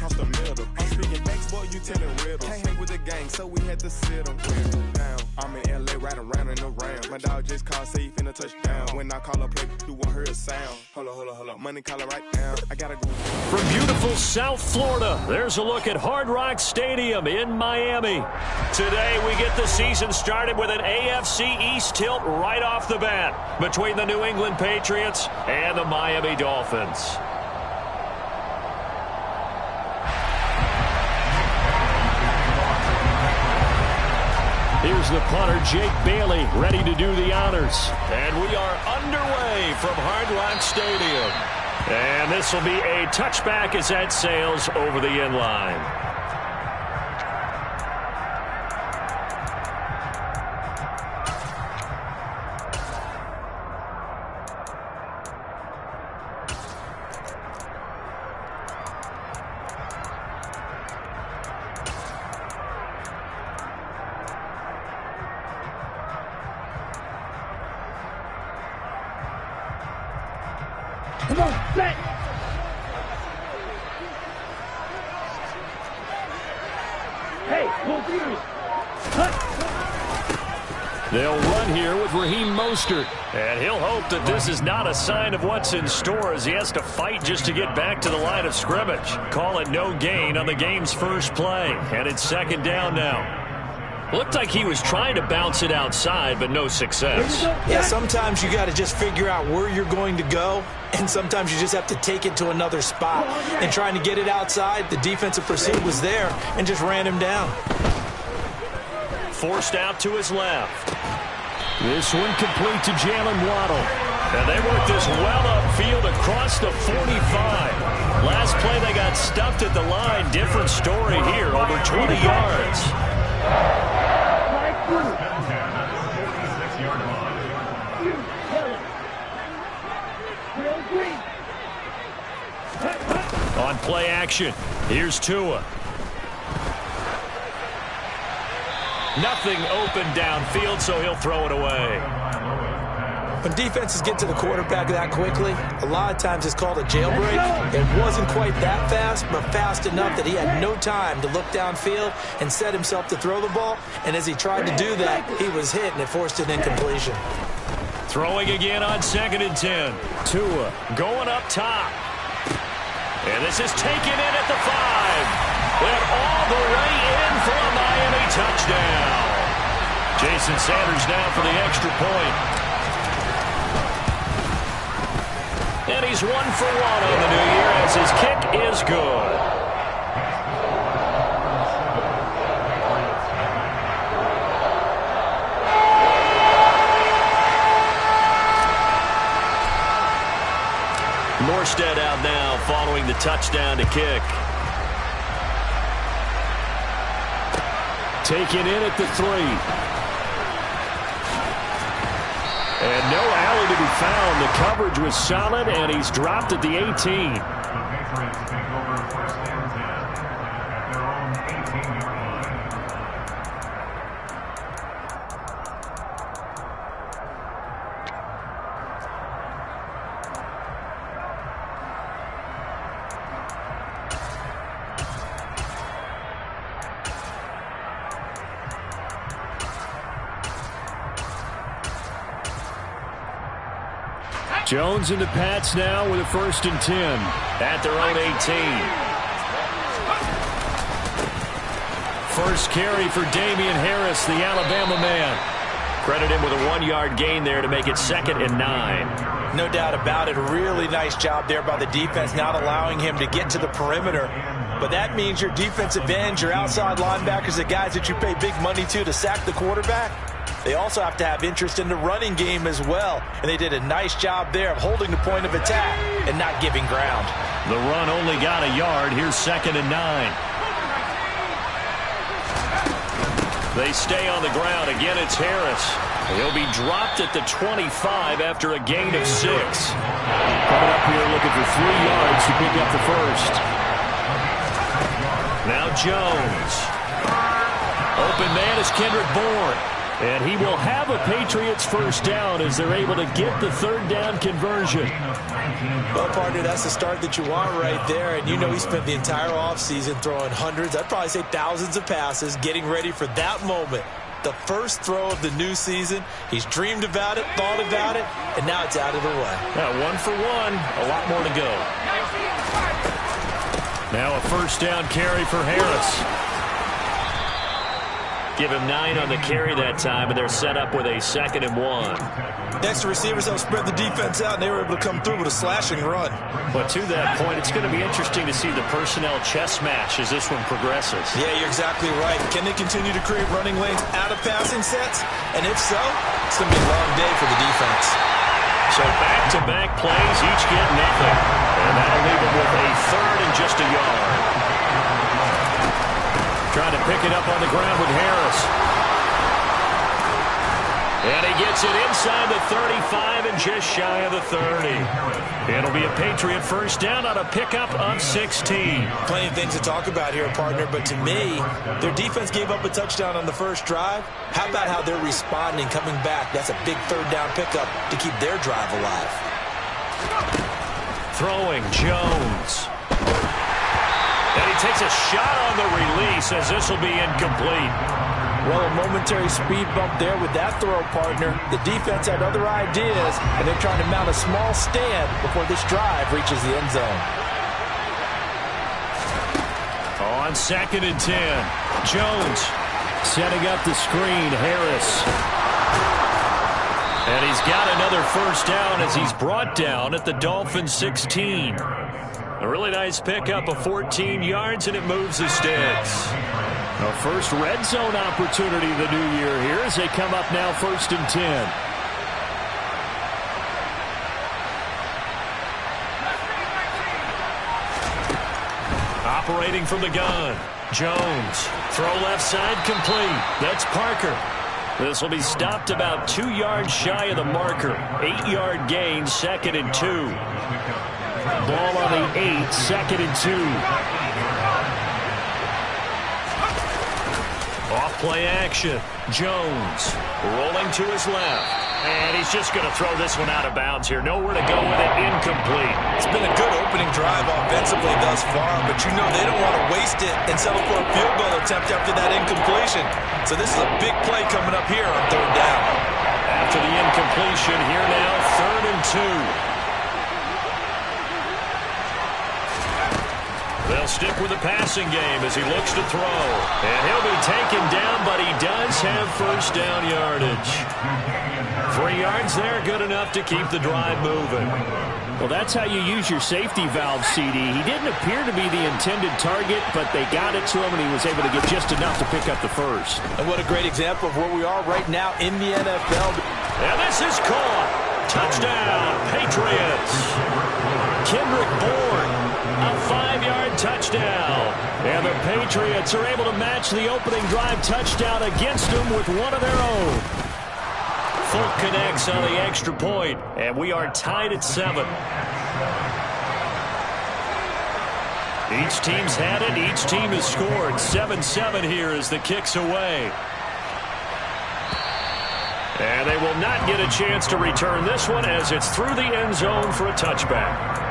across the middle. I'm speaking facts, boy, you telling riddles. Can't hang with the gang, so we had to sit them down. I'm in LA, riding round and around. My dog just called, say he finna touchdown. When I call a play, you won't hear a sound. Hold up. Money caller right now. I gotta go. From beautiful South Florida, there's a look at Hard Rock Stadium in Miami. Today, we get the season started with an AFC East tilt right off the bat between the New England Patriots and the Miami Dolphins. Here's the punter, Jake Bailey, ready to do the honors. And we are underway from Hard Rock Stadium. And this will be a touchback as that sails over the end line. Come on, set! Hey, pull through! They'll run here with Raheem Mostert. And he'll hope that this is not a sign of what's in store as he has to fight just to get back to the line of scrimmage. Call it no gain on the game's first play. And it's second down now. Looked like he was trying to bounce it outside, but no success. Yeah, sometimes you got to just figure out where you're going to go, and sometimes you just have to take it to another spot. And trying to get it outside, the defensive pursuit was there and just ran him down. Forced out to his left. This one complete to Jalen Waddle. And they work this well upfield across the 45. Last play they got stuffed at the line. Different story here, over 20 yards. On play action, here's Tua. Nothing open downfield, so he'll throw it away. When defenses get to the quarterback that quickly, a lot of times it's called a jailbreak. It wasn't quite that fast, but fast enough that he had no time to look downfield and set himself to throw the ball. And as he tried to do that, he was hit, and it forced an incompletion. Throwing again on 2nd and 10. Tua going up top. And this is taken in at the 5. And all the way in for a Miami touchdown. Jason Sanders now for the extra point. And he's 1 for 1 on the new year as his kick is good. Morstead out now following the touchdown to kick. Taken in at the 3. And no alley to be found. The coverage was solid, and he's dropped at the 18. Jones and the Pats now with a 1st and 10 at their own 18. First carry for Damian Harris, the Alabama man. Credit him with a 1-yard gain there to make it 2nd and 9. No doubt about it. A really nice job there by the defense, not allowing him to get to the perimeter. But that means your defensive ends, your outside linebackers, the guys that you pay big money to sack the quarterback, they also have to have interest in the running game as well. And they did a nice job there of holding the point of attack and not giving ground. The run only got a yard. Here's 2nd and 9. They stay on the ground. Again, it's Harris. He'll be dropped at the 25 after a gain of 6. Coming up here looking for 3 yards to pick up the first. Now Jones. Open man is Kendrick Bourne. And he will have a Patriots first down as they're able to get the third down conversion. Well, partner, that's the start that you want right there. And you know he spent the entire offseason throwing hundreds, I'd probably say thousands of passes, getting ready for that moment. The first throw of the new season. He's dreamed about it, thought about it, and now it's out of the way. Now 1 for 1, a lot more to go. Now a first down carry for Harris. Give him 9 on the carry that time, and they're set up with a 2nd and 1. Next, the receivers have spread the defense out, and they were able to come through with a slashing run. But to that point, it's going to be interesting to see the personnel chess match as this one progresses. Yeah, you're exactly right. Can they continue to create running lanes out of passing sets? And if so, it's going to be a long day for the defense. So back-to-back plays, each get nothing. And that'll leave them with a 3rd and just a yard. Trying to pick it up on the ground with Harris. And he gets it inside the 35 and just shy of the 30. It'll be a Patriot first down on a pickup of 16. Plenty of things to talk about here, partner, but to me, their defense gave up a touchdown on the first drive. How about how they're responding, coming back? That's a big third down pickup to keep their drive alive. Throwing Jones. And he takes a shot on the release as this will be incomplete. Well, a momentary speed bump there with that throw, partner. The defense had other ideas, and they're trying to mount a small stand before this drive reaches the end zone. On 2nd and 10, Jones setting up the screen, Harris. And he's got another first down as he's brought down at the Dolphins' 16. A really nice pickup of 14 yards, and it moves the sticks. A first red zone opportunity the new year here as they come up now 1st and 10. Operating from the gun. Jones. Throw left side complete. That's Parker. This will be stopped about 2 yards shy of the marker. 8-yard gain, 2nd and 2. Ball on the 8, 2nd and 2. Off play action. Jones rolling to his left. And he's just going to throw this one out of bounds here. Nowhere to go with it. Incomplete. It's been a good opening drive offensively thus far, but you know they don't want to waste it and settle for a field goal attempt after that incompletion. So this is a big play coming up here on 3rd down. After the incompletion, here now 3rd and 2. They'll stick with the passing game as he looks to throw. And he'll be taken down, but he does have first down yardage. 3 yards there, good enough to keep the drive moving. Well, that's how you use your safety valve, CD. He didn't appear to be the intended target, but they got it to him, and he was able to get just enough to pick up the first. And what a great example of where we are right now in the NFL. And this is caught. Touchdown, Patriots. Kendrick Bourne. A 5-yard touchdown. And the Patriots are able to match the opening drive touchdown against them with one of their own. Folk connects on the extra point, and we are tied at 7. Each team's had it. Each team has scored. 7-7 here as the kick's away. And they will not get a chance to return this one as it's through the end zone for a touchback.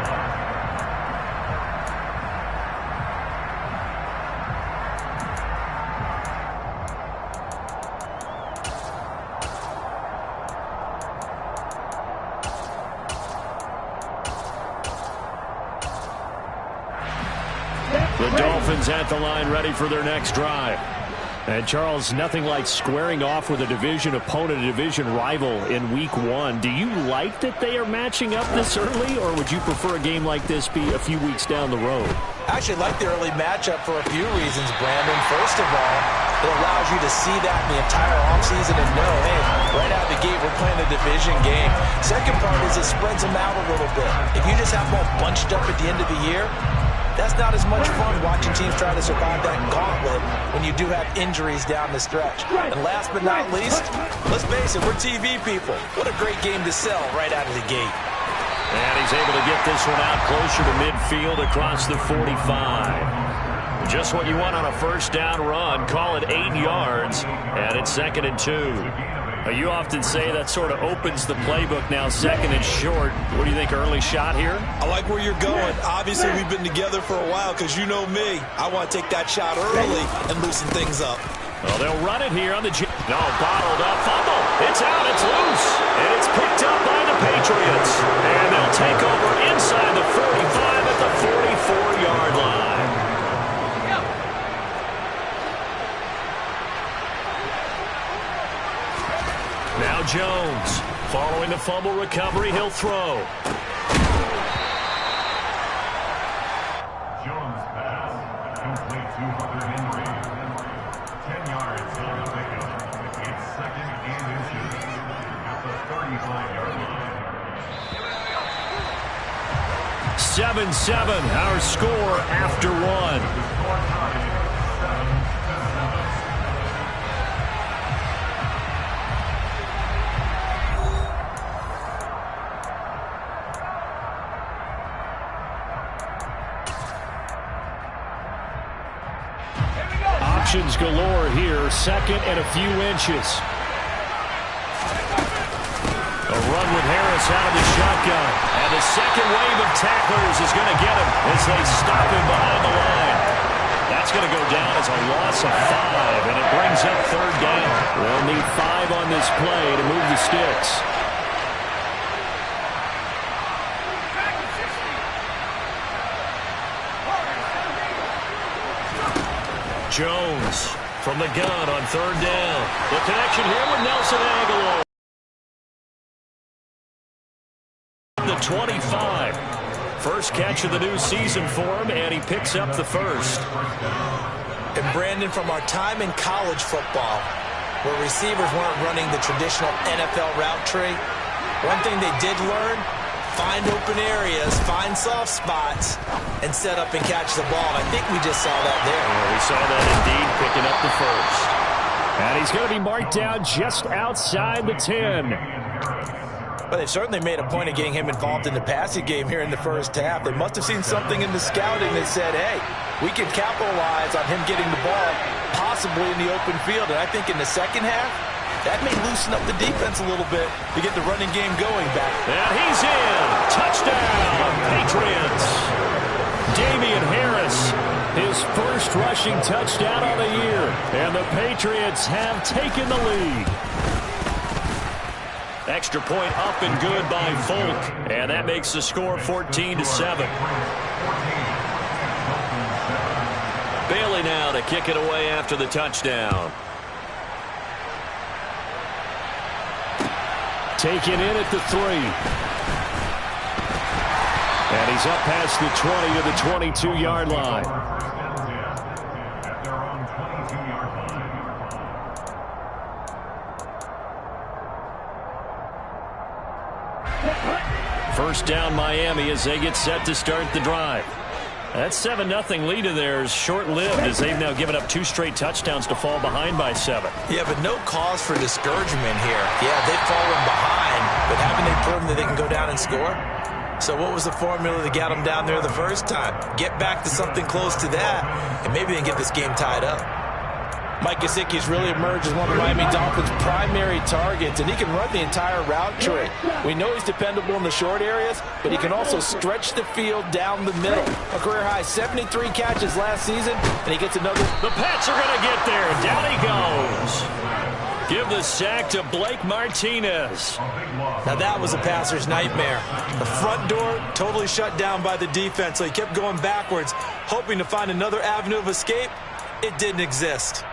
The Dolphins at the line ready for their next drive. And, Charles, nothing like squaring off with a division opponent, a division rival in Week 1. Do you like that they are matching up this early, or would you prefer a game like this be a few weeks down the road? I actually like the early matchup for a few reasons, Brandon. First of all, it allows you to see that in the entire offseason and know, hey, right out the gate, we're playing a division game. Second part is it spreads them out a little bit. If you just have them all bunched up at the end of the year, that's not as much fun watching teams try to survive that gauntlet when you do have injuries down the stretch. And last but not least, let's face it, we're TV people. What a great game to sell right out of the gate. And he's able to get this one out closer to midfield across the 45. Just what you want on a first down run. Call it 8 yards, and it's 2nd and 2. You often say that sort of opens the playbook now, 2nd and short. What do you think, early shot here? I like where you're going. Obviously, we've been together for a while because you know me. I want to take that shot early and loosen things up. Well, they'll run it here on the... No, bottled up, fumble. It's out, it's loose. And it's picked up by the Patriots. And they'll take over inside the 45 at the 44-yard line. Now Jones, following the fumble recovery, he'll throw. Jones pass, complete 203. 10 yards on the pickup. It's 2nd and inches at the 35-yard line. 7-7, our score after one. Options galore here, 2nd and a few inches. A run with Harris out of the shotgun. And the second wave of tacklers is going to get him as they stop him behind the line. That's going to go down as a loss of 5, and it brings up 3rd down. They'll need 5 on this play to move the sticks. Jones from the gun on 3rd down. The connection here with Nelson Aguilar. The 25. First catch of the new season for him, and he picks up the first. And Brandon, from our time in college football, where receivers weren't running the traditional NFL route tree, one thing they did learn: find open areas, find soft spots, and set up and catch the ball. And I think we just saw that there. Yeah, we saw that indeed, picking up the first. And he's going to be marked down just outside the 10. But they've certainly made a point of getting him involved in the passing game here in the first half. They must have seen something in the scouting that said, hey, we can capitalize on him getting the ball, possibly in the open field. And I think in the second half, that may loosen up the defense a little bit to get the running game going back. And he's in. Touchdown, Patriots. Damian Harris, his first rushing touchdown of the year. And the Patriots have taken the lead. Extra point up and good by Folk. And that makes the score 14-7. Bailey now to kick it away after the touchdown. Taken in at the 3. And he's up past the 20 to the 22-yard line. First down Miami as they get set to start the drive. That 7-0 lead of theirs short-lived as they've now given up 2 straight touchdowns to fall behind by 7. Yeah, but no cause for discouragement here. Yeah, they've fallen behind, but haven't they proven that they can go down and score? So what was the formula that got them down there the first time? Get back to something close to that, and maybe they can get this game tied up. Mike Gesicki has really emerged as one of the Miami Dolphins' primary targets, and he can run the entire route tree. We know he's dependable in the short areas, but he can also stretch the field down the middle. A career-high 73 catches last season, and he gets another. The Pats are going to get there. Down he goes. Give the sack to Blake Martinez. Now that was a passer's nightmare. The front door totally shut down by the defense, so he kept going backwards, hoping to find another avenue of escape. It didn't exist.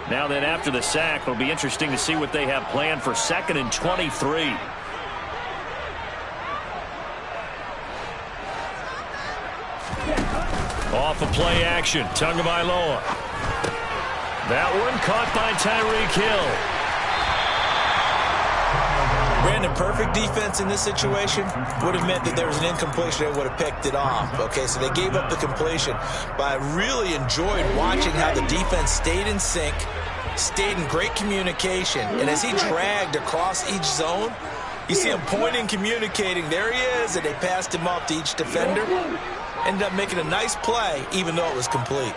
Now then, after the sack, it'll be interesting to see what they have planned for 2nd and 23. Off of play action, Tagovailoa. That one caught by Tyreek Hill. Brandon, perfect defense in this situation would have meant that there was an incompletion and would have picked it off. Okay, so they gave up the completion. But I really enjoyed watching how the defense stayed in sync, stayed in great communication, and as he dragged across each zone, You see him pointing, communicating. There he is, and they passed him off to each defender. Ended up making a nice play, even though it was complete.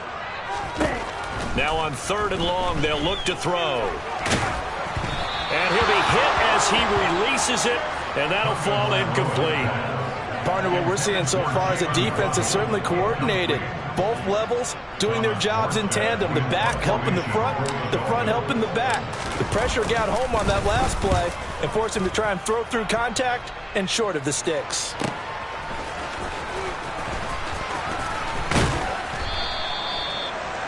Now on 3rd and long, they'll look to throw. And he'll be hit as he releases it, and that'll fall incomplete. Partner, what we're seeing so far is the defense is certainly coordinated. Both levels doing their jobs in tandem. The back helping the front helping the back. The pressure got home on that last play and forced him to try and throw through contact and short of the sticks.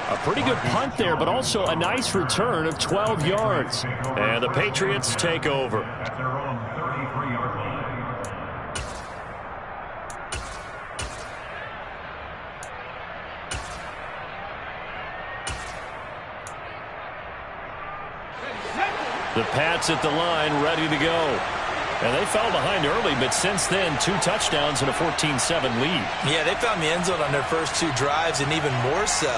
A pretty good punt there, but also a nice return of 12 yards. And the Patriots take over. At their own 33-yard line. The Pats at the line, ready to go. And they fell behind early, but since then, 2 touchdowns and a 14-7 lead. Yeah, they found the end zone on their first 2 drives, and even more so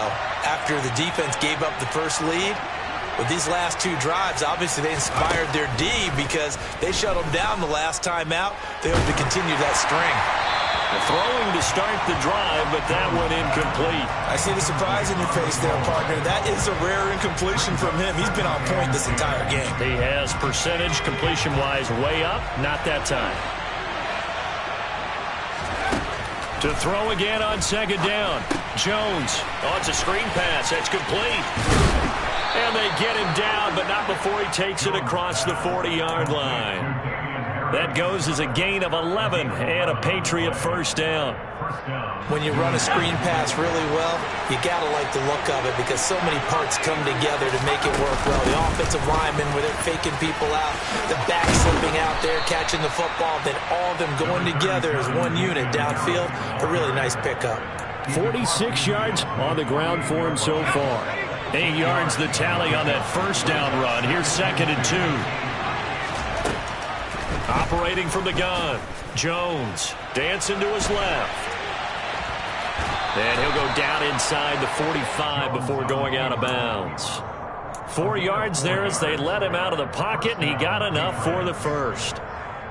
after the defense gave up the first lead. With these last 2 drives, obviously they inspired their D because they shut them down the last time out. They hope to continue that string. Throwing to start the drive, but that one incomplete. I see the surprise in your face there, partner. That is a rare incompletion from him. He's been on point this entire game. He has percentage completion-wise way up. Not that time. To throw again on 2nd down. Jones. Oh, it's a screen pass. That's complete. And they get him down, but not before he takes it across the 40-yard line. That goes as a gain of 11 and a Patriot first down. When you run a screen pass really well, you got to like the look of it because so many parts come together to make it work well. The offensive linemen, where they're faking people out, the back slipping out there, catching the football, then all of them going together as one unit downfield. A really nice pickup. 46 yards on the ground for him so far. 8 yards the tally on that first down run. Here's 2nd and 2. Operating from the gun, Jones dancing to his left. And he'll go down inside the 45 before going out of bounds. 4 yards there as they let him out of the pocket, and he got enough for the first.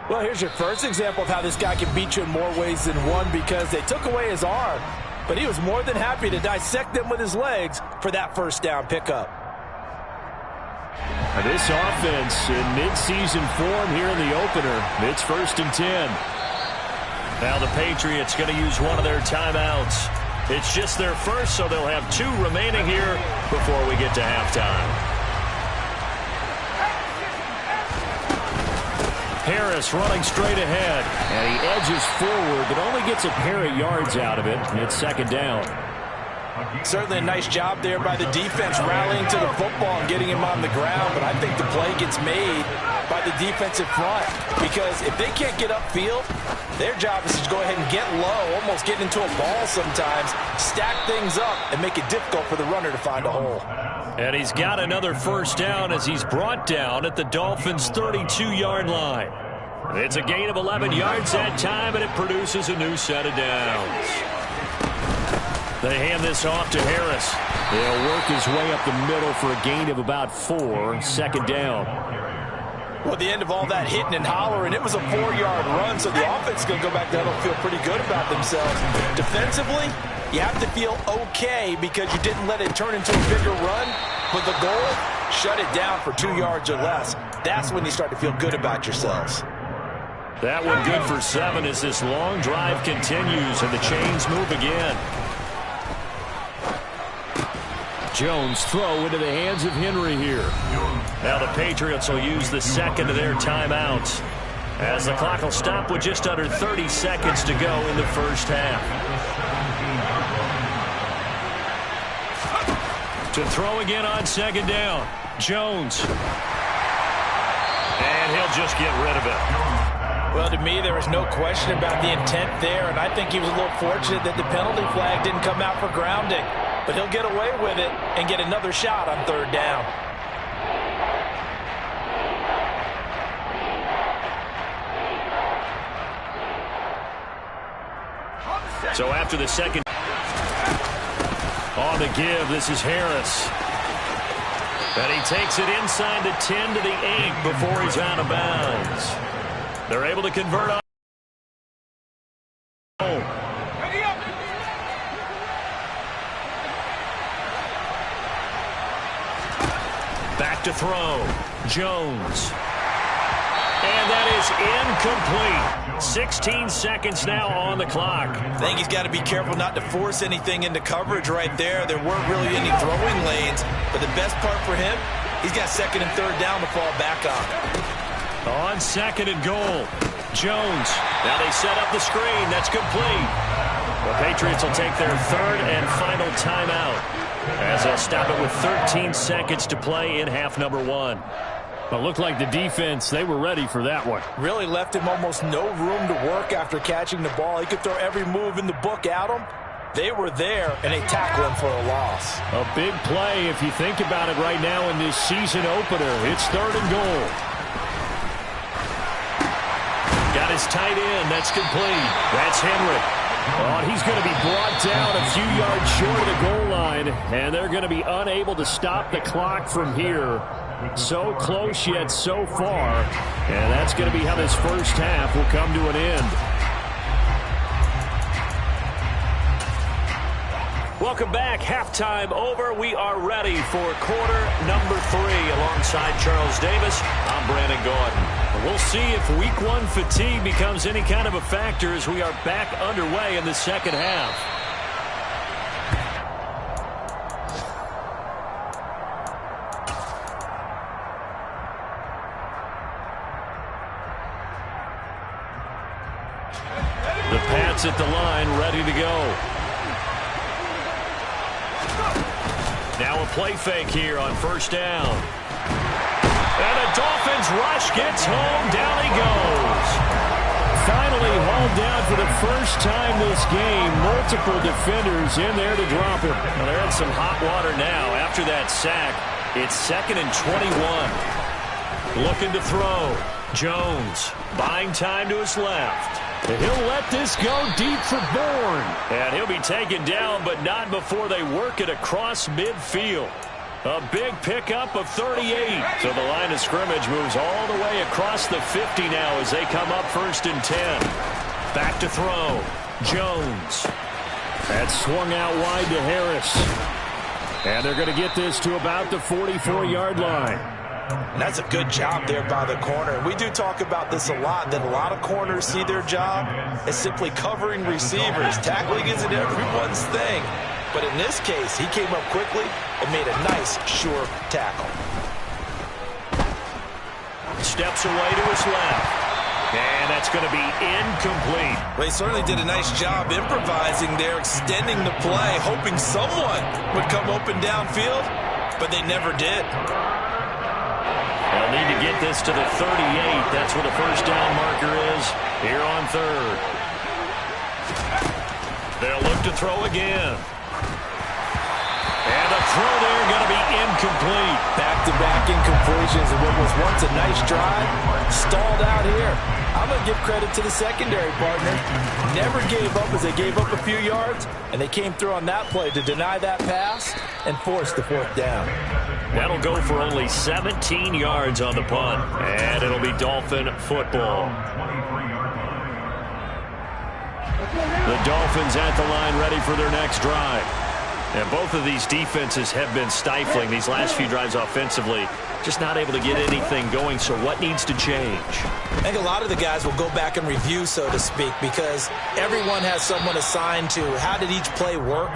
Well, here's your first example of how this guy can beat you in more ways than one because they took away his arm, but he was more than happy to dissect them with his legs for that first down pickup. This offense in midseason form here in the opener. It's 1st and 10. Now the Patriots going to use one of their timeouts. It's just their first, so they'll have 2 remaining here before we get to halftime. Harris running straight ahead. And he edges forward, but only gets a pair of yards out of it, and it's 2nd down. Certainly a nice job there by the defense rallying to the football and getting him on the ground, but I think the play gets made by the defensive front because if they can't get upfield, their job is to go ahead and get low, almost get into a ball sometimes, stack things up, and make it difficult for the runner to find a hole. And he's got another first down as he's brought down at the Dolphins' 32-yard line. It's a gain of 11 yards that time, and it produces a new set of downs. They hand this off to Harris. He'll work his way up the middle for a gain of about 4, 2nd down. Well, at the end of all that hitting and hollering, it was a 4-yard run, so the offense is going to go back down and feel pretty good about themselves. Defensively, you have to feel okay because you didn't let it turn into a bigger run, but the goal, shut it down for 2 yards or less. That's when you start to feel good about yourselves. That one good for 7 as this long drive continues and the chains move again. Jones throw into the hands of Henry here. Now the Patriots will use the second of their timeouts as the clock will stop with just under 30 seconds to go in the first half. To throw again on 2nd down, Jones. And he'll just get rid of it. Well, to me, there was no question about the intent there, and I think he was a little fortunate that the penalty flag didn't come out for grounding. But he'll get away with it and get another shot on 3rd down. So after the second on the give, this is Harris. And he takes it inside the 10 to the 8 before he's out of bounds. They're able to convert on. Back to throw. Jones. And that is incomplete. 16 seconds now on the clock. I think he's got to be careful not to force anything into coverage right there. There weren't really any throwing lanes, but the best part for him, he's got second and third down to fall back on. On second and goal, Jones. Now they set up the screen. That's complete. The Patriots will take their third and final timeout as they'll stop it with 13 seconds to play in half number 1. But looked like the defense, they were ready for that one. Really left him almost no room to work after catching the ball. He could throw every move in the book at him. They were there, and they tackled him for a loss. A big play if you think about it right now in this season opener. It's third and goal. Got his tight end. That's complete. That's Henry. Oh, he's going to be brought down a few yards short of the goal line, and they're going to be unable to stop the clock from here. So close yet so far, and that's going to be how this first half will come to an end. Welcome back. Halftime over. We are ready for quarter number 3. Alongside Charles Davis, I'm Brandon Gordon. We'll see if week 1 fatigue becomes any kind of a factor as we are back underway in the second half. The Pats at the line, ready to go. Now a play fake here on first down. And the Dolphins rush gets home. Down he goes. Finally hauled down for the first time this game. Multiple defenders in there to drop him. Well, they're in some hot water now after that sack. It's 2nd and 21. Looking to throw. Jones buying time to his left. And he'll let this go deep for Bourne. And he'll be taken down, but not before they work it across midfield. A big pickup of 38. So the line of scrimmage moves all the way across the 50 now as they come up 1st and 10. Back to throw. Jones. That swung out wide to Harris. And they're going to get this to about the 44-yard line. And that's a good job there by the corner. We do talk about this a lot, that a lot of corners see their job as simply covering receivers. Tackling isn't everyone's thing. But in this case, he came up quickly and made a nice, sure tackle. Steps away to his left. And that's going to be incomplete. Well, he certainly did a nice job improvising there, extending the play, hoping someone would come open downfield, but they never did. They'll need to get this to the 38. That's where the first down marker is here on 3rd. They'll look to throw again. And the throw there going to be incomplete. Back-to-back incompletions and what was once a nice drive stalled out here. I'm going to give credit to the secondary partner. Never gave up as they gave up a few yards, and they came through on that play to deny that pass and force the 4th down. That'll go for only 17 yards on the punt, and it'll be Dolphin football. The Dolphins at the line ready for their next drive. And both of these defenses have been stifling these last few drives offensively. Just not able to get anything going, so what needs to change? I think a lot of the guys will go back and review, so to speak, because everyone has someone assigned to how did each play work.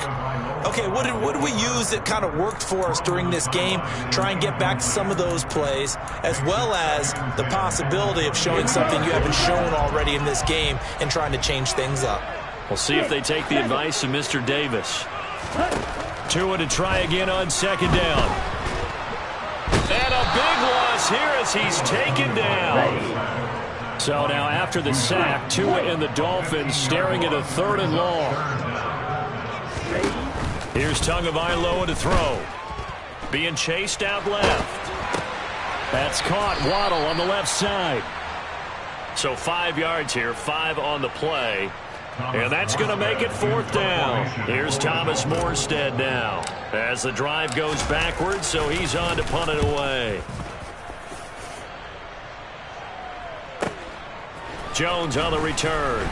Okay, what did we use that kind of worked for us during this game? Try and get back to some of those plays, as well as the possibility of showing something you haven't shown already in this game and trying to change things up. We'll see if they take the advice of Mr. Davis. Tua to try again on 2nd down. And a big loss here as he's taken down. So now after the sack, Tua and the Dolphins staring at a 3rd and long. Here's Tagovailoa to throw. Being chased out left. That's caught. Waddle on the left side. So 5 yards here, 5 on the play. And that's going to make it 4th down. Here's Thomas Morstead now as the drive goes backwards, so he's on to punt it away. Jones on the return.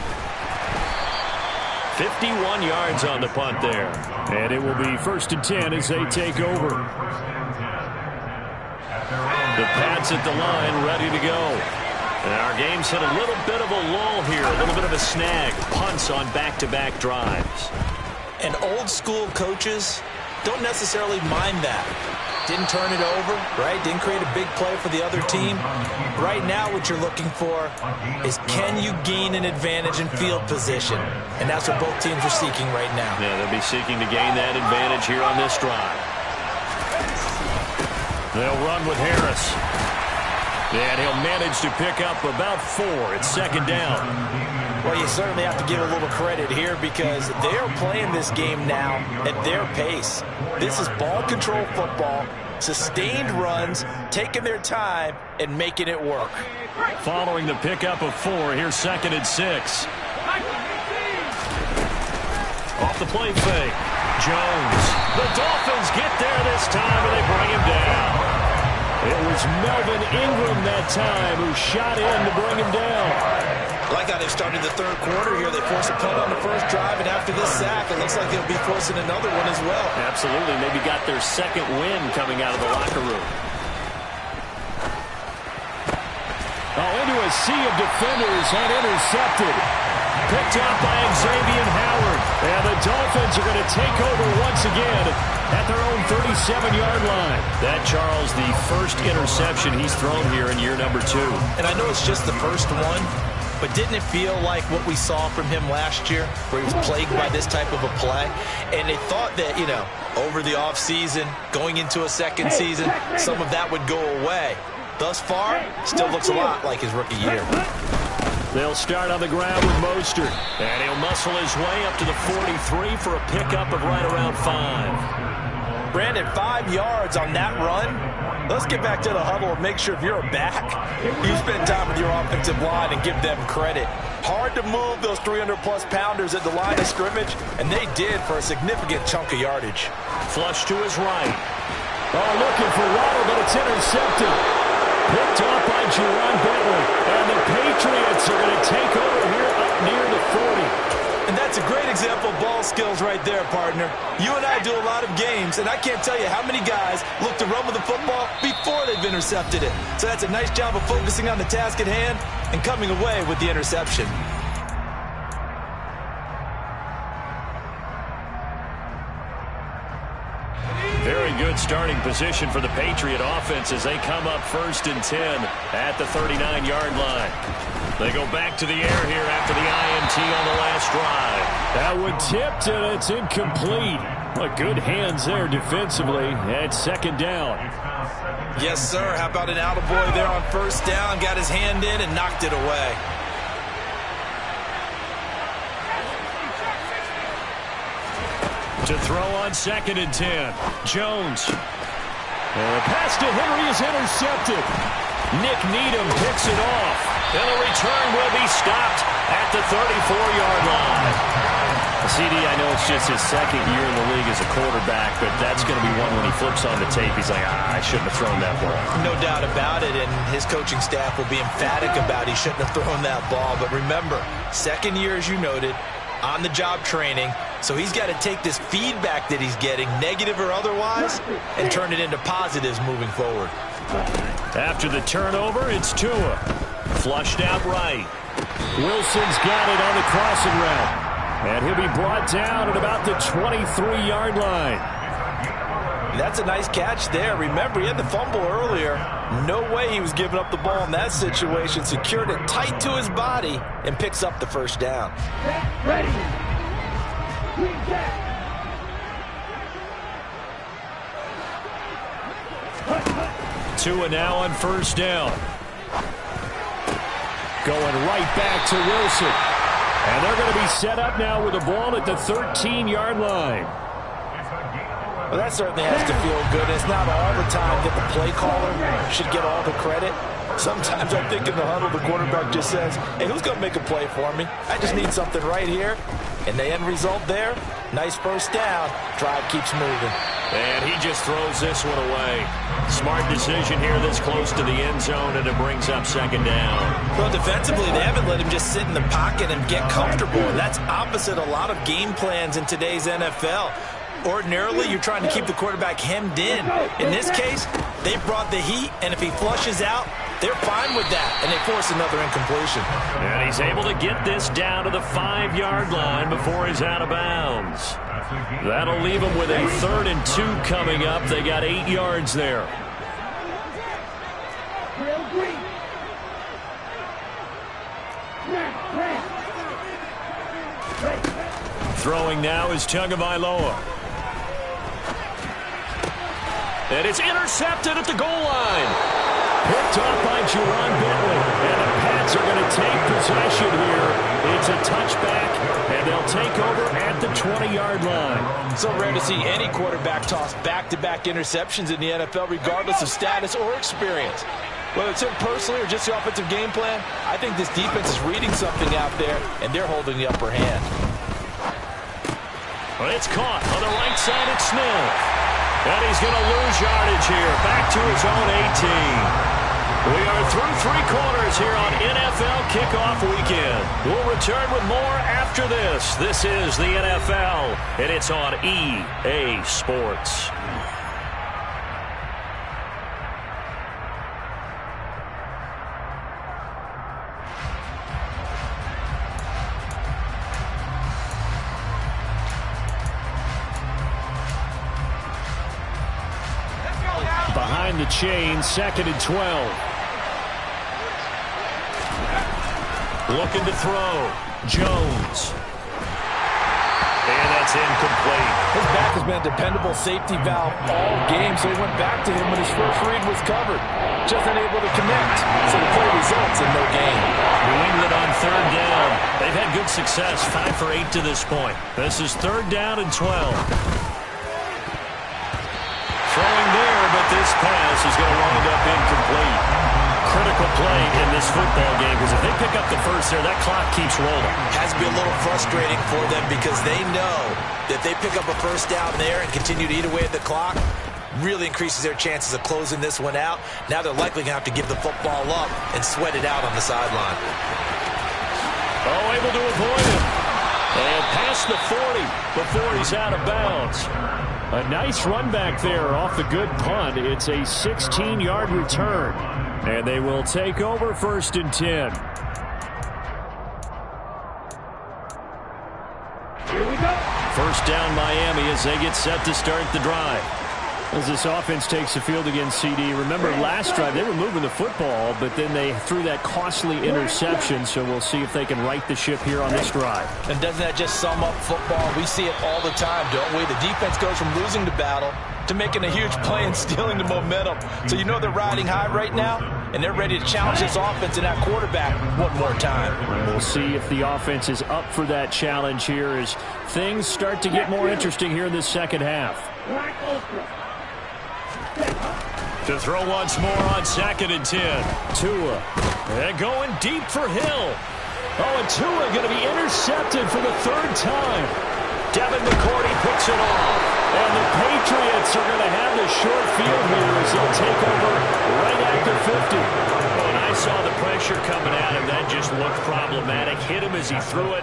51 yards on the punt there. And it will be 1st and 10 as they take over. The Pats at the line, ready to go. And our game's hit a little bit of a lull here, a little bit of a snag. Punts on back-to-back drives. And old school coaches don't necessarily mind that. Didn't turn it over, right? Didn't create a big play for the other team. Right now what you're looking for is, can you gain an advantage in field position? And that's what both teams are seeking right now. Yeah, they'll be seeking to gain that advantage here on this drive. They'll run with Harris. And he'll manage to pick up about 4. It's 2nd down. Well, you certainly have to give a little credit here because they are playing this game now at their pace. This is ball control football, sustained runs, taking their time and making it work. Following the pickup of 4, here's 2nd and 6. Off the play fake. Jones. The Dolphins get there this time and they bring him down. It was Melvin Ingram that time who shot in to bring him down. I like how they started the 3rd quarter here. They forced a punt on the 1st drive, and after this sack, it looks like they'll be forcing another one as well. Absolutely. Maybe got their 2nd win coming out of the locker room. Into a sea of defenders and intercepted. Picked out by Xavier Howard. And the Dolphins are going to take over once again at their own 37-yard line. That, Charles, the first interception he's thrown here in year number 2. And I know it's just the first one, but didn't it feel like what we saw from him last year, where he was plagued by this type of a play? And they thought that, you know, over the offseason, going into a 2nd season, some of that would go away. Thus far, still looks a lot like his rookie year. They'll start on the ground with Mostert. And he'll muscle his way up to the 43 for a pickup of right around 5. Brandon, 5 yards on that run. Let's get back to the huddle and make sure if you're a back, you spend time with your offensive line and give them credit. Hard to move those 300-plus pounders at the line of scrimmage, and they did for a significant chunk of yardage. Flush to his right. Oh, looking for Waddle, but it's intercepted. Picked off by Jerron Bentley. And the Patriots are going to take over here up near the 40. And that's a great example of ball skills right there, partner. You and I do a lot of games, and I can't tell you how many guys look to run with the football before they've intercepted it. So that's a nice job of focusing on the task at hand and coming away with the interception. Very good starting position for the Patriot offense as they come up 1st and 10 at the 39-yard line. They go back to the air here after the INT on the last drive. That one tipped, and it's incomplete. But good hands there defensively at 2nd down. Yes, sir. How about an attaboy there on 1st down? Got his hand in and knocked it away. To throw on 2nd and 10. Jones. And the pass to Henry is intercepted. Nick Needham picks it off. And the return will be stopped at the 34-yard line. CD, I know it's just his 2nd year in the league as a quarterback, but that's going to be one when he flips on the tape. He's like, I shouldn't have thrown that ball. No doubt about it, and his coaching staff will be emphatic about he shouldn't have thrown that ball. But remember, 2nd year, as you noted, on-the-job training, so he's got to take this feedback that he's getting, negative or otherwise, and turn it into positives moving forward. After the turnover, it's Tua. Flushed out right. Wilson's got it on the crossing route. And he'll be brought down at about the 23-yard line. That's a nice catch there. Remember, he had the fumble earlier. No way he was giving up the ball in that situation. Secured it tight to his body and picks up the 1st down. Ready. Tua now on 1st down. Going right back to Wilson. And they're going to be set up now with the ball at the 13-yard line. Well, that certainly has to feel good. It's not all the time that the play caller should get all the credit. Sometimes I think in the huddle, the quarterback just says, hey, who's going to make a play for me? I just need something right here. And the end result there, nice 1st down. Drive keeps moving. And he just throws this one away. Smart decision here this close to the end zone, and it brings up second down. Well, defensively, they haven't let him just sit in the pocket and get comfortable. And that's opposite a lot of game plans in today's NFL. Ordinarily, you're trying to keep the quarterback hemmed in. In this case, they brought the heat, and if he flushes out, they're fine with that, and they force another incompletion. And he's able to get this down to the 5-yard line before he's out of bounds. That'll leave him with a 3rd and 2 coming up. They got 8 yards there. Throwing now is Tagovailoa. And it's intercepted at the goal line. Picked off by Jerron Bentley. And the Pats are going to take possession here. It's a touchback, and they'll take over at the 20-yard line. So rare to see any quarterback toss back-to-back interceptions in the NFL, regardless of status or experience. Whether it's him personally or just the offensive game plan, I think this defense is reading something out there, and they're holding the upper hand. Well, it's caught on the right side at Smith. And he's going to lose yardage here, back to his own 18. We are through 3 quarters here on NFL Kickoff Weekend. We'll return with more after this. This is the NFL, and it's on EA Sports. Behind the chain, 2nd and 12. Looking to throw. Jones. And that's incomplete. His back has been a dependable safety valve all game, so he went back to him when his first read was covered. Just unable to connect, so the play results in no gain. New England on 3rd down. They've had good success, 5 for 8 to this point. This is 3rd down and 12. Throwing there, but this pass is going to wind up incomplete. Critical play in this football game, because if they pick up the first there, that clock keeps rolling. Has to be a little frustrating for them because they know that they pick up a first down there and continue to eat away at the clock, really increases their chances of closing this one out. Now they're likely going to have to give the football up and sweat it out on the sideline. Oh, able to avoid it. And past the 40 before he's out of bounds. A nice run back there off the good punt. It's a 16-yard return. And they will take over 1st and 10. Here we go. First down Miami as they get set to start the drive. As this offense takes the field against CD. Remember last drive they were moving the football, but then they threw that costly interception, so we'll see if they can right the ship here on this drive. And doesn't that just sum up football? We see it all the time, don't we? The defense goes from losing the battle to making a huge play and stealing the momentum. So you know they're riding high right now, and they're ready to challenge this offense and that quarterback one more time. And we'll see if the offense is up for that challenge here as things start to get more interesting here in this second half. To throw once more on 2nd and 10. Tua. And going deep for Hill. Oh, and Tua going to be intercepted for the 3rd time. Devin McCourty picks it off. And the Patriots are going to have the short field here as they'll take over right at the 50. When I saw the pressure coming at him, that just looked problematic. Hit him as he threw it,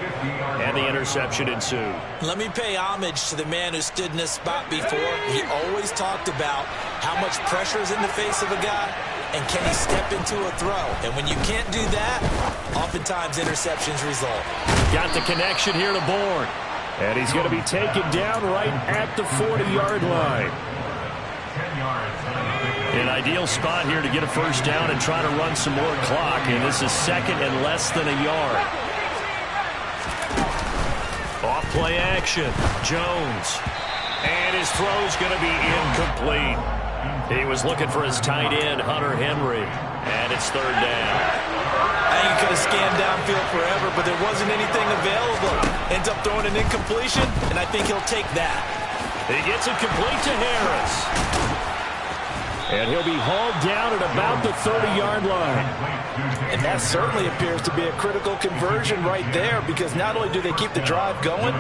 and the interception ensued. Let me pay homage to the man who stood in this spot before. He always talked about how much pressure is in the face of a guy, and can he step into a throw. And when you can't do that, oftentimes interceptions result. Got the connection here to Bourne. And he's going to be taken down right at the 40-yard line. An ideal spot here to get a first down and try to run some more clock. And this is 2nd and less than a yard. Off play action. Jones. And his throw's going to be incomplete. He was looking for his tight end, Hunter Henry. And it's 3rd down. I think he could have scanned downfield forever, but there wasn't anything available. Ends up throwing an incompletion, and I think he'll take that. He gets it complete to Harris. And he'll be hauled down at about the 30-yard line. And that certainly appears to be a critical conversion right there, because not only do they keep the drive going,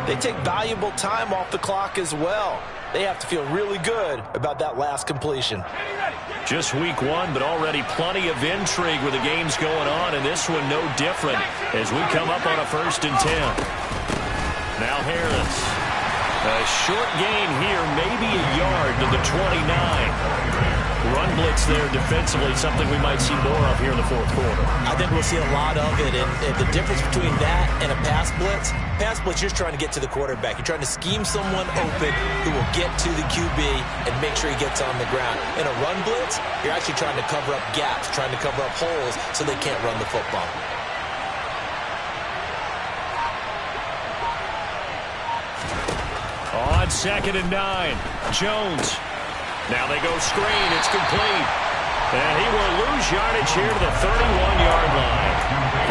they take valuable time off the clock as well. they have to feel really good about that last completion. Just week one, but already plenty of intrigue with the games going on, and this one no different as we come up on a 1st and 10. Now Harris. A short gain here, maybe a yard to the 29. Run blitz there defensively, something we might see more of here in the 4th quarter. I think we'll see a lot of it, and the difference between that and a pass blitz, you're trying to get to the quarterback. You're trying to scheme someone open who will get to the QB and make sure he gets on the ground. In a run blitz, you're actually trying to cover up gaps, trying to cover up holes so they can't run the football. On 2nd and 9, Jones. Now they go screen. It's complete. And he will lose yardage here to the 31-yard line.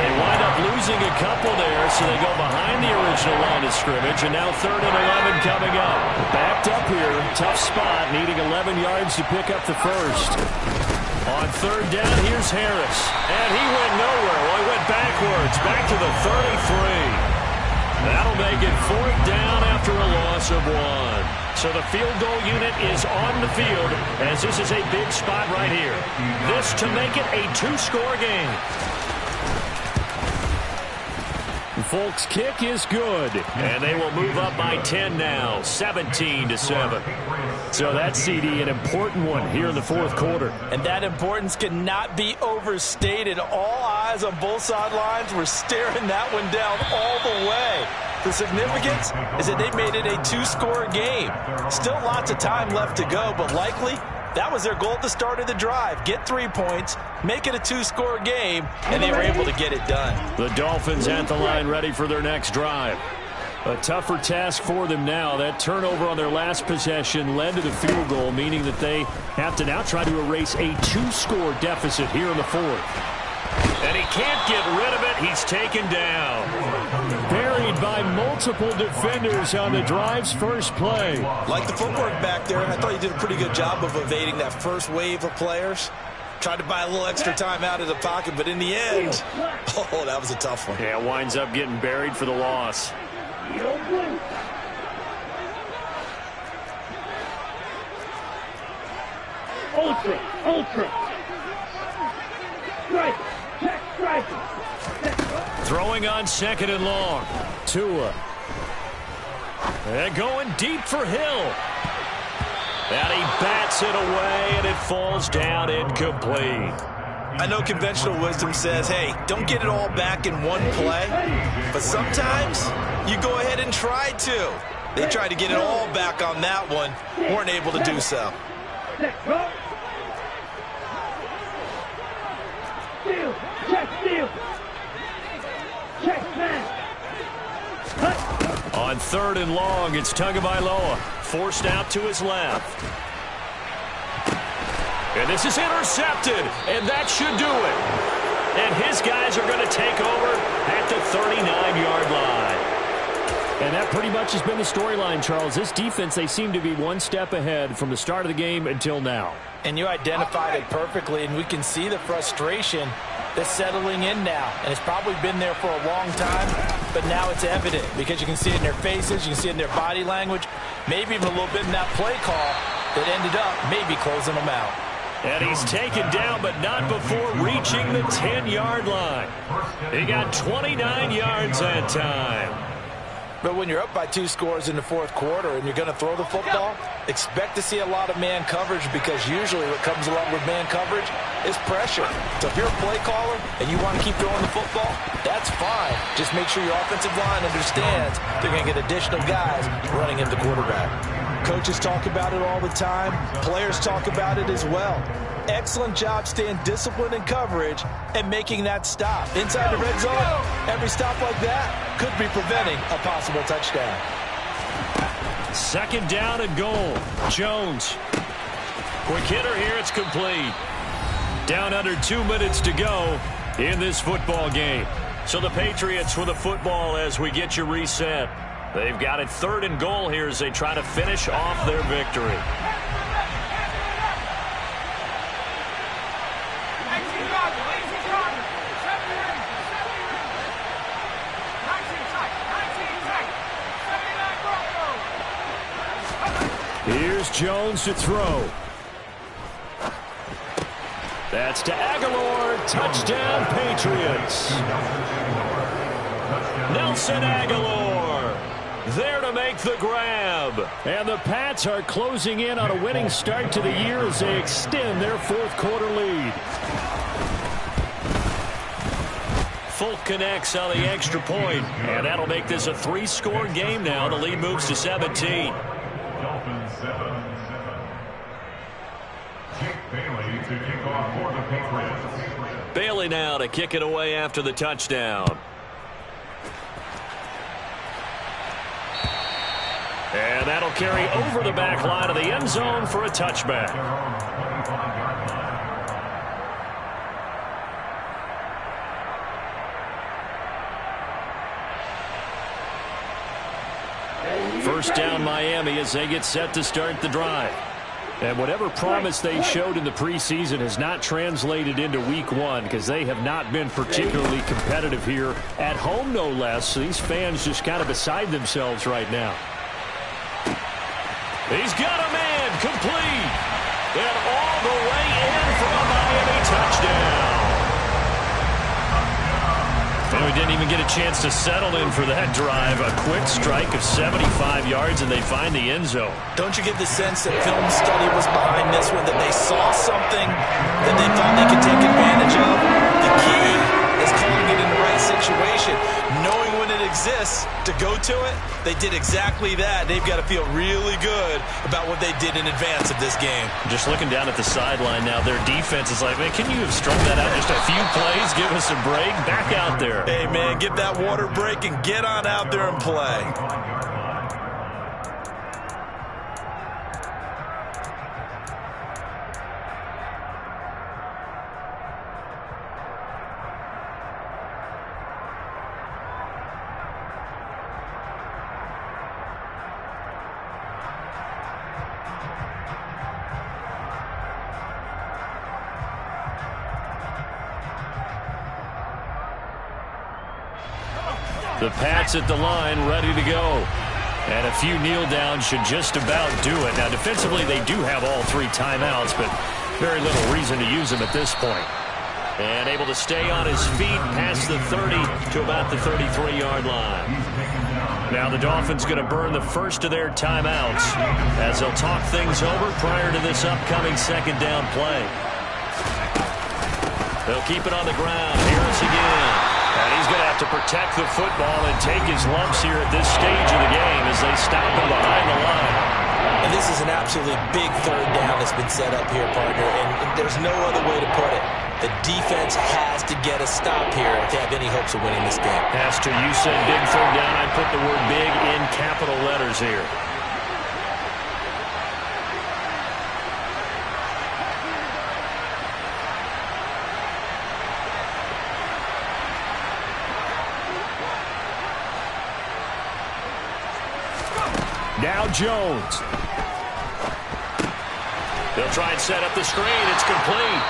They wind up losing a couple there, so they go behind the original line of scrimmage, and now 3rd and 11 coming up. Backed up here, tough spot, needing 11 yards to pick up the first. On 3rd down, here's Harris. And he went nowhere. Well, he went backwards, back to the 33. That'll make it 4th down after a loss of 1. So the field goal unit is on the field as this is a big spot right here. This to make it a 2-score game. Folks' kick is good, and they will move up by 10 now, 17-7. So that's, CD, an important one here in the 4th quarter. And that importance cannot be overstated. All eyes on both sidelines were staring that one down all the way. The significance is that they made it a 2-score game. Still lots of time left to go, but likely that was their goal at the start of the drive. Get 3 points, make it a 2-score game, and they were able to get it done. The Dolphins at the line ready for their next drive. A tougher task for them now. That turnover on their last possession led to the field goal, meaning that they have to now try to erase a 2-score deficit here in the 4th. And he can't get rid of it. He's taken down. Buried by multiple defenders on the drive's first play. Like the footwork back there, I thought you did a pretty good job of evading that first wave of players. Tried to buy a little extra time out of the pocket, but in the end, oh, that was a tough one. Yeah, winds up getting buried for the loss. Ultra. Strike. Check, strike. Throwing on 2nd and long. Tua. And going deep for Hill. And he bats it away, and it falls down incomplete. I know conventional wisdom says, hey, don't get it all back in one play. But sometimes you go ahead and try to. They tried to get it all back on that one. Weren't able to do so. Steal. Check, man. On 3rd and long, it's Tagovailoa. Forced out to his left. And this is intercepted, and that should do it. And his guys are going to take over at the 39-yard line. And that pretty much has been the storyline, Charles. This defense, they seem to be one step ahead from the start of the game until now. And you identified it perfectly, and we can see the frustration that's settling in now. And it's probably been there for a long time, but now it's evident because you can see it in their faces, you can see it in their body language, maybe even a little bit in that play call that ended up maybe closing them out. And he's taken down, but not before reaching the 10-yard line. He got 29 yards that time. But when you're up by 2 scores in the 4th quarter and you're going to throw the football, expect to see a lot of man coverage because usually what comes along with man coverage is pressure. So if you're a play caller and you want to keep throwing the football, that's fine. Just make sure your offensive line understands they're going to get additional guys running at the quarterback. Coaches talk about it all the time. Players talk about it as well. Excellent job staying disciplined in coverage and making that stop. Inside the red zone, every stop like that could be preventing a possible touchdown. 2nd down and goal. Jones. Quick hitter here. It's complete. Down under 2 minutes to go in this football game. So the Patriots with the football as we get you reset. They've got it 3rd and goal here as they try to finish off their victory. Here's Jones to throw. That's to Aguilar. Touchdown, Patriots. Nelson Aguilar there to make the grab. And the Pats are closing in on a winning start to the year as they extend their fourth quarter lead. Folk connects on the extra point, and that'll make this a 3-score game now. The lead moves to 17. Dolphins 7. Jake Bailey to kick off for the Patriots. Bailey now to kick it away after the touchdown. And that'll carry over the back line of the end zone for a touchback. First down Miami as they get set to start the drive. And whatever promise they showed in the preseason has not translated into week one because they have not been particularly competitive here at home, no less. So these fans just kind of beside themselves right now. He's got a man complete. And all the way in for a Miami touchdown. And we didn't even get a chance to settle in for that drive. A quick strike of 75 yards, and they find the end zone. Don't you get the sense that film study was behind this one, that they saw something that they thought they could take advantage of? The key is calling it in the right situation, knowing when it exists to go to it. They did exactly that. They've got to feel really good about what they did in advance of this game. Just looking down at the sideline now, their defense is like, man, can you have strung that out just a few plays? Give us a break. Back out there. Hey, man, get that water break and get on out there and play. The Pats at the line, ready to go. And a few kneel downs should just about do it. Now, defensively, they do have all 3 timeouts, but very little reason to use them at this point. And able to stay on his feet past the 30 to about the 33-yard line. Now the Dolphins going to burn the first of their timeouts as they'll talk things over prior to this upcoming second down play. They'll keep it on the ground. Harris again. And he's going to have to protect the football and take his lumps here at this stage of the game as they stop him behind the line. And this is an absolutely big third down that's been set up here, partner, and there's no other way to put it. The defense has to get a stop here if they have any hopes of winning this game. Pastor, you said big third down. I put the word big in capital letters here. Now Jones. They'll try and set up the screen. It's complete.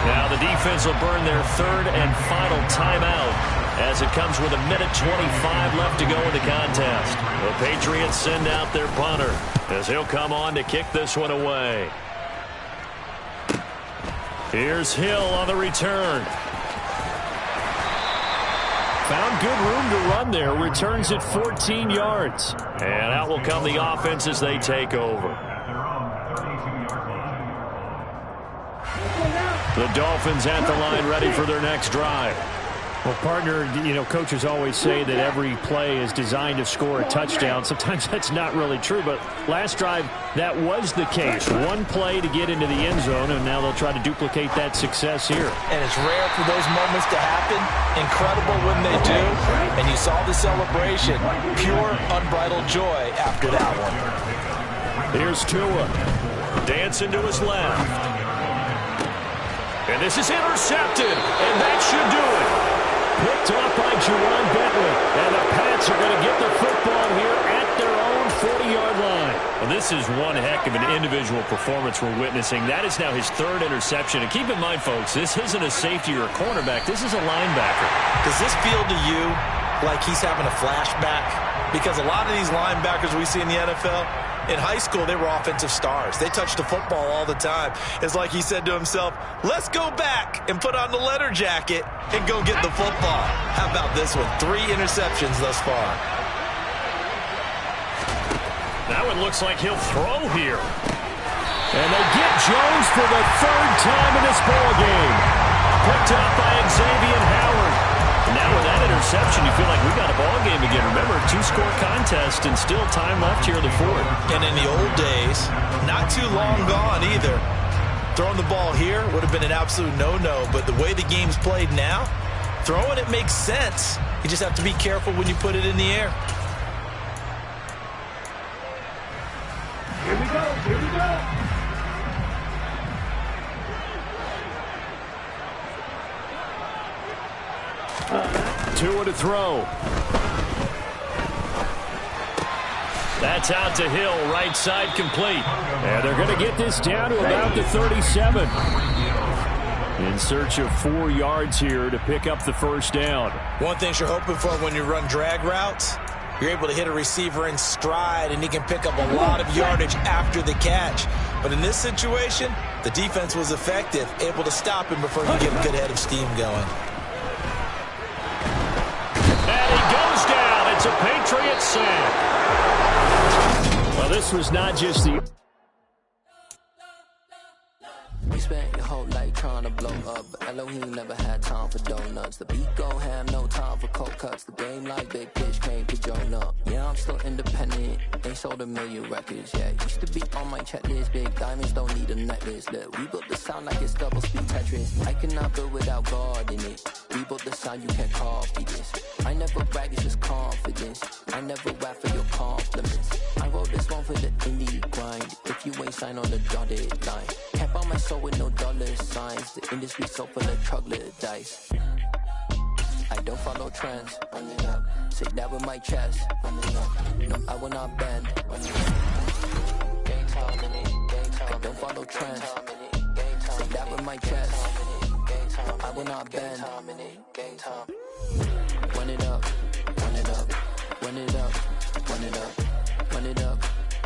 Now the defense will burn their third and final timeout as it comes with 1:25 left to go in the contest. The Patriots send out their punter as he'll come on to kick this one away. Here's Hill on the return. Found good room to run there. Returns it 14 yards. And out will come the offense as they take over. The Dolphins at the line ready for their next drive. Well, partner, you know, coaches always say that every play is designed to score a touchdown. Sometimes that's not really true, but last drive, that was the case. One play to get into the end zone, and now they'll try to duplicate that success here. And it's rare for those moments to happen. Incredible when they do. And you saw the celebration. Pure, unbridled joy after that one. Here's Tua. Dancing to his left. And this is intercepted, and that should do it. Picked off by Juwan Bentley. And the Pats are going to get the football here at their own 40-yard line. Well, this is one heck of an individual performance we're witnessing. That is now his third interception. And keep in mind, folks, this isn't a safety or a cornerback. This is a linebacker. Does this feel to you like he's having a flashback? Because a lot of these linebackers we see in the NFL, In high school, they were offensive stars. They touched the football all the time. It's like he said to himself, let's go back and put on the leather jacket and go get the football. How about this one? 3 interceptions thus far. That one looks like he'll throw here. And they get Jones for the 3rd time in this ball game. Picked up by Xavier Howard. Now with that interception, you feel like we got a ball game again. Remember, 2-score contest and still time left here in the 4th. And in the old days, not too long gone either. Throwing the ball here would have been an absolute no-no, but the way the game's played now, throwing it makes sense. You just have to be careful when you put it in the air. Here we go, here we go. Two to throw. That's out to Hill, right side complete. And they're going to get this down to about the 37. In search of 4 yards here to pick up the 1st down. One thing you're hoping for when you run drag routes, you're able to hit a receiver in stride, and he can pick up a lot of yardage after the catch. But in this situation, the defense was effective, able to stop him before he could get a good head of steam going. And he goes down. It's a Patriot sack. Well, this was not just the... We spent your whole life trying to blow up, but Elohim never had time for donuts. The beat go ham, no time for cold cuts. The game like big pitch came to join up. Yeah, I'm still independent. They sold 1 million records. Yeah, used to be on my checklist. Big diamonds don't need a necklace. Look, we built the sound like it's double speed Tetris. I cannot build without God in it. We built the sound, you can't copy this. I never brag, it's just confidence. I never rap for your compliments. I wrote this one for the indie grind. If you ain't signed on the dotted line, can't buy my soul with no dollar signs. The industry so full of troglodytes. I don't follow trends. Say that with my chest. No, I will not bend. I don't follow trends. Say that with my chest. I will not bend. Run it up, run it up, run it up, run it up.